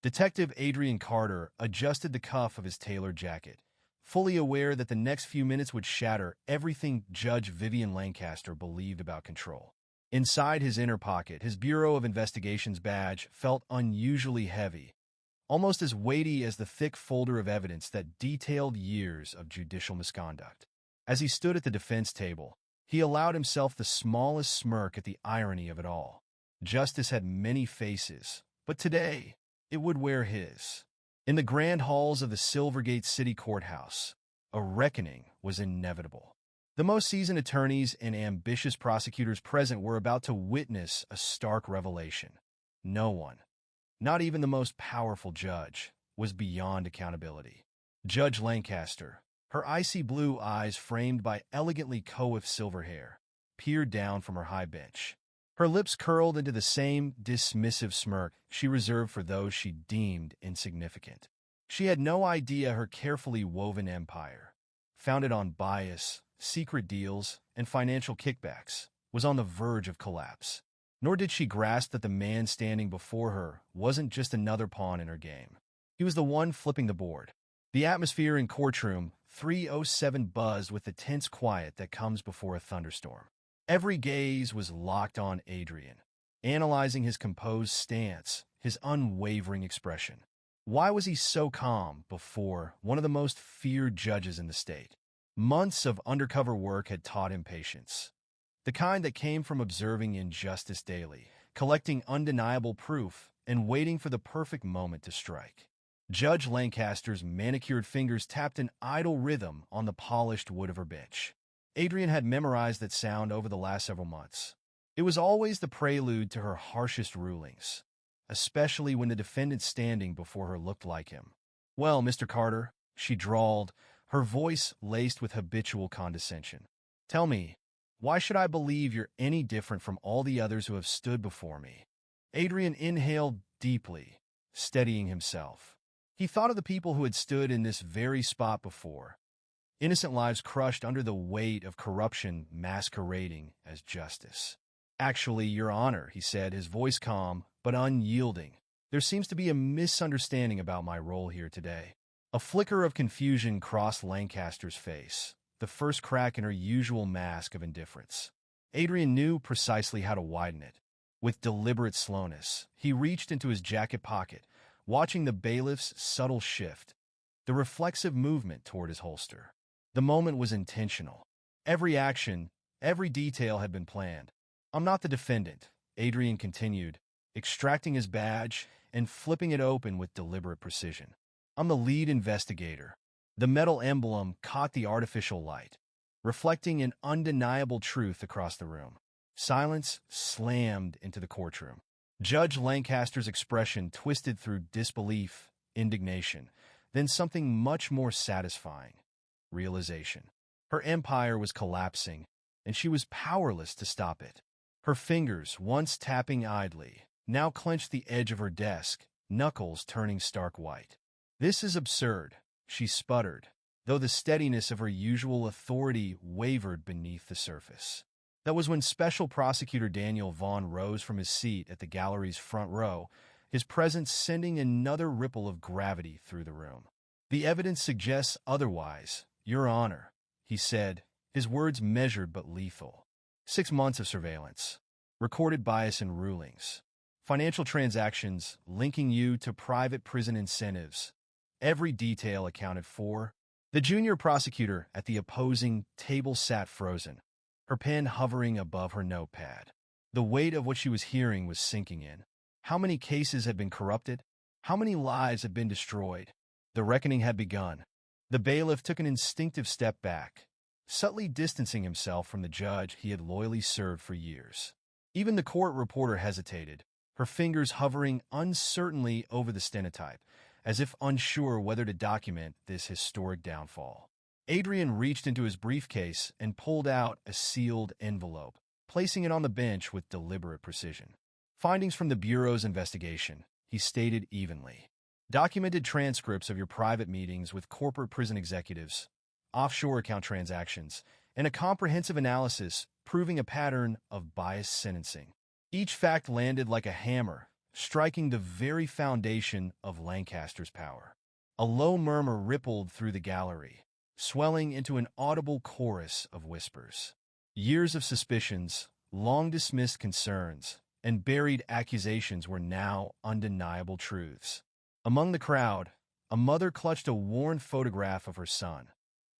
Detective Adrian Carter adjusted the cuff of his tailored jacket, fully aware that the next few minutes would shatter everything Judge Vivian Lancaster believed about control. Inside his inner pocket, his Bureau of Investigations badge felt unusually heavy, almost as weighty as the thick folder of evidence that detailed years of judicial misconduct. As he stood at the defense table, he allowed himself the smallest smirk at the irony of it all. Justice had many faces, but today it would wear his. In the grand halls of the Silvergate City Courthouse, a reckoning was inevitable. The most seasoned attorneys and ambitious prosecutors present were about to witness a stark revelation. No one, not even the most powerful judge, was beyond accountability. Judge Lancaster, her icy blue eyes framed by elegantly coiffed silver hair, peered down from her high bench. Her lips curled into the same dismissive smirk she reserved for those she deemed insignificant. She had no idea her carefully woven empire, founded on bias, secret deals, and financial kickbacks, was on the verge of collapse. Nor did she grasp that the man standing before her wasn't just another pawn in her game. He was the one flipping the board. The atmosphere in courtroom 307 buzzed with the tense quiet that comes before a thunderstorm. Every gaze was locked on Adrian, analyzing his composed stance, his unwavering expression. Why was he so calm before one of the most feared judges in the state? Months of undercover work had taught him patience, the kind that came from observing injustice daily, collecting undeniable proof, and waiting for the perfect moment to strike. Judge Lancaster's manicured fingers tapped an idle rhythm on the polished wood of her bench. Adrian had memorized that sound over the last several months. It was always the prelude to her harshest rulings, especially when the defendant standing before her looked like him. "Well, Mr. Carter," she drawled, her voice laced with habitual condescension. "Tell me, why should I believe you're any different from all the others who have stood before me?" Adrian inhaled deeply, steadying himself. He thought of the people who had stood in this very spot before, innocent lives crushed under the weight of corruption masquerading as justice. "Actually, Your Honor," he said, his voice calm but unyielding, "there seems to be a misunderstanding about my role here today." A flicker of confusion crossed Lancaster's face, the first crack in her usual mask of indifference. Adrian knew precisely how to widen it. With deliberate slowness, he reached into his jacket pocket, watching the bailiff's subtle shift, the reflexive movement toward his holster. The moment was intentional. Every action, every detail had been planned. "I'm not the defendant," Adrian continued, extracting his badge and flipping it open with deliberate precision. "I'm the lead investigator." The metal emblem caught the artificial light, reflecting an undeniable truth across the room. Silence slammed into the courtroom. Judge Lancaster's expression twisted through disbelief, indignation, then something much more satisfying: realization. Her empire was collapsing, and she was powerless to stop it. Her fingers, once tapping idly, now clenched the edge of her desk, knuckles turning stark white. "This is absurd," she sputtered, though the steadiness of her usual authority wavered beneath the surface. That was when Special Prosecutor Daniel Vaughn rose from his seat at the gallery's front row, his presence sending another ripple of gravity through the room. "The evidence suggests otherwise, Your Honor," he said, his words measured but lethal. 6 months of surveillance, recorded bias in rulings, financial transactions linking you to private prison incentives, every detail accounted for. The junior prosecutor at the opposing table sat frozen, her pen hovering above her notepad. The weight of what she was hearing was sinking in. How many cases had been corrupted? How many lives had been destroyed? The reckoning had begun. The bailiff took an instinctive step back, subtly distancing himself from the judge he had loyally served for years. Even the court reporter hesitated, her fingers hovering uncertainly over the stenotype, as if unsure whether to document this historic downfall. Adrian reached into his briefcase and pulled out a sealed envelope, placing it on the bench with deliberate precision. "Findings from the Bureau's investigation," he stated evenly. "Documented transcripts of your private meetings with corporate prison executives, offshore account transactions, and a comprehensive analysis proving a pattern of biased sentencing." Each fact landed like a hammer, striking the very foundation of Lancaster's power. A low murmur rippled through the gallery, swelling into an audible chorus of whispers. Years of suspicions, long dismissed concerns, and buried accusations were now undeniable truths. Among the crowd, a mother clutched a worn photograph of her son,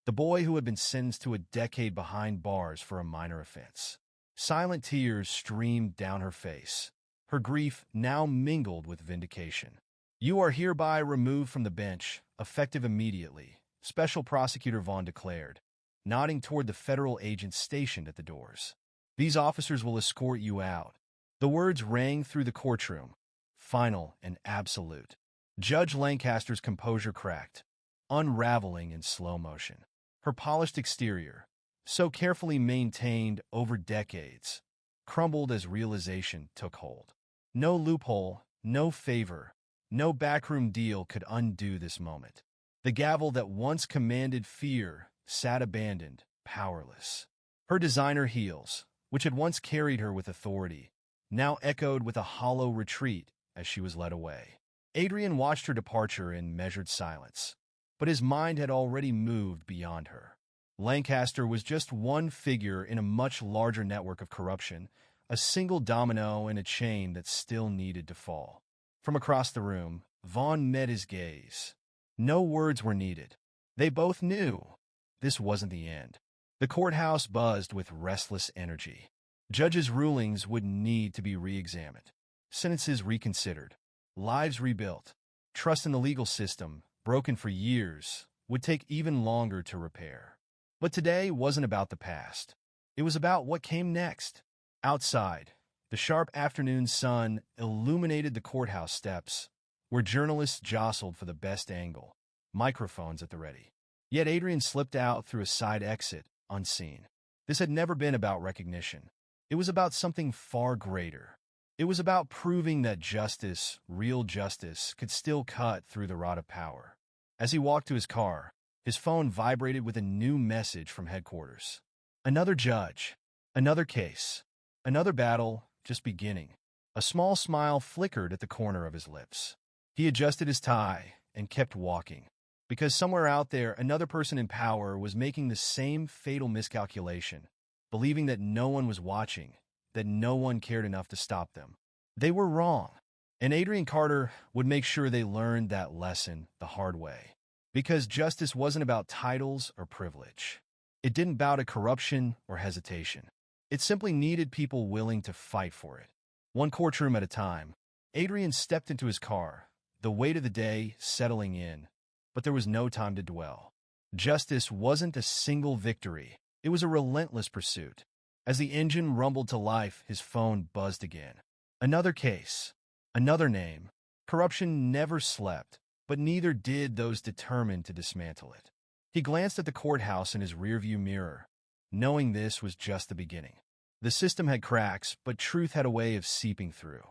the boy who had been sentenced to a decade behind bars for a minor offense. Silent tears streamed down her face, her grief now mingled with vindication. "You are hereby removed from the bench, effective immediately," Special Prosecutor Vaughn declared, nodding toward the federal agents stationed at the doors. "These officers will escort you out." The words rang through the courtroom, final and absolute. Judge Lancaster's composure cracked, unraveling in slow motion. Her polished exterior, so carefully maintained over decades, crumbled as realization took hold. No loophole, no favor, no backroom deal could undo this moment. The gavel that once commanded fear sat abandoned, powerless. Her designer heels, which had once carried her with authority, now echoed with a hollow retreat as she was led away. Adrian watched her departure in measured silence, but his mind had already moved beyond her. Lancaster was just one figure in a much larger network of corruption, a single domino in a chain that still needed to fall. From across the room, Vaughn met his gaze. No words were needed. They both knew this wasn't the end. The courthouse buzzed with restless energy. Judges' rulings would need to be re-examined, sentences reconsidered, lives rebuilt. Trust in the legal system, broken for years, would take even longer to repair. But today wasn't about the past. It was about what came next. Outside, the sharp afternoon sun illuminated the courthouse steps, where journalists jostled for the best angle, microphones at the ready. Yet Adrian slipped out through a side exit, unseen. This had never been about recognition. It was about something far greater. It was about proving that justice, real justice, could still cut through the rod of power. As he walked to his car, his phone vibrated with a new message from headquarters. Another judge, another case, another battle just beginning. A small smile flickered at the corner of his lips. He adjusted his tie and kept walking, because somewhere out there another person in power was making the same fatal miscalculation, believing that no one was watching, that no one cared enough to stop them. They were wrong, and Adrian Carter would make sure they learned that lesson the hard way. Because justice wasn't about titles or privilege. It didn't bow to corruption or hesitation. It simply needed people willing to fight for it. One courtroom at a time, Adrian stepped into his car, the weight of the day settling in, but there was no time to dwell. Justice wasn't a single victory. It was a relentless pursuit. As the engine rumbled to life, his phone buzzed again. Another case, another name. Corruption never slept, but neither did those determined to dismantle it. He glanced at the courthouse in his rearview mirror, knowing this was just the beginning. The system had cracks, but truth had a way of seeping through.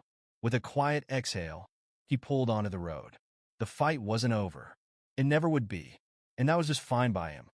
With a quiet exhale, he pulled onto the road. The fight wasn't over. It never would be, and that was just fine by him.